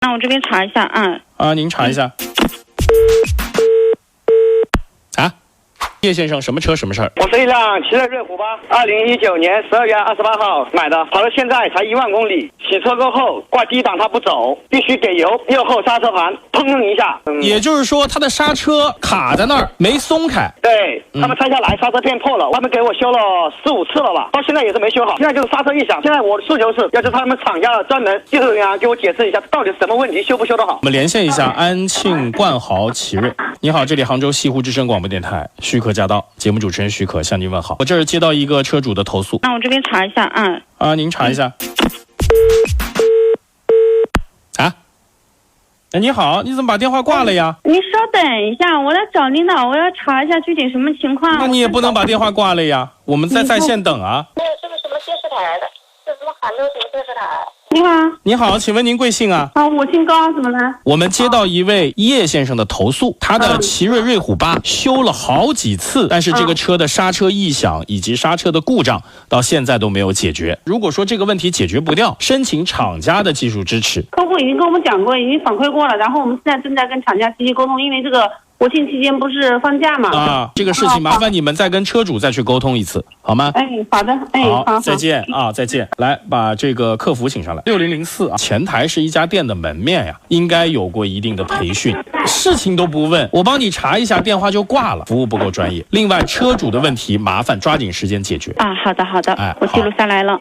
那我这边查一下您查一下。叶先生，什么车什么事儿？我是一辆奇瑞瑞虎8 ，2019年12月28号买的，跑到现在才1万公里。洗车过后挂低档它不走，必须给油，右后刹车盘砰一下。也就是说，它的刹车卡在那儿没松开。对，他们拆下来刹车片破了，他们给我修了4、5次了吧，到现在也是没修好。现在就是刹车异响。现在我的诉求是，要求他们厂家专门技术人员给我解释一下，到底什么问题，修不修得好。我们连线一下安庆冠豪奇瑞。你好，这里杭州西湖之声广播电台，许可驾到，节目主持人许可向您问好。我这儿接到一个车主的投诉，那我这边查一下您查一下。你好，你怎么把电话挂了呀？你稍等一下，我来找领导，我要查一下具体什么情况。那你也不能把电话挂了呀，我们在线等啊。那是个什么电视台的？这什么杭州什么电视台？你好，你好，请问您贵姓啊？我姓高，怎么了？我们接到一位叶先生的投诉，他的奇瑞瑞虎8修了好几次，但是这个车的刹车异响以及刹车的故障到现在都没有解决。如果说这个问题解决不掉，申请厂家的技术支持。客户已经跟我们讲过，已经反馈过了，然后我们现在正在跟厂家积极沟通，因为这个国庆期间不是放假嘛？这个事情麻烦你们再跟车主再去沟通一次，好吗？好的，好，再见再见。来，把这个客服请上来。6004前台是一家店的门面呀，应该有过一定的培训。事情都不问，我帮你查一下，电话就挂了，服务不够专业。另外，车主的问题麻烦抓紧时间解决。好的，我记录下来了。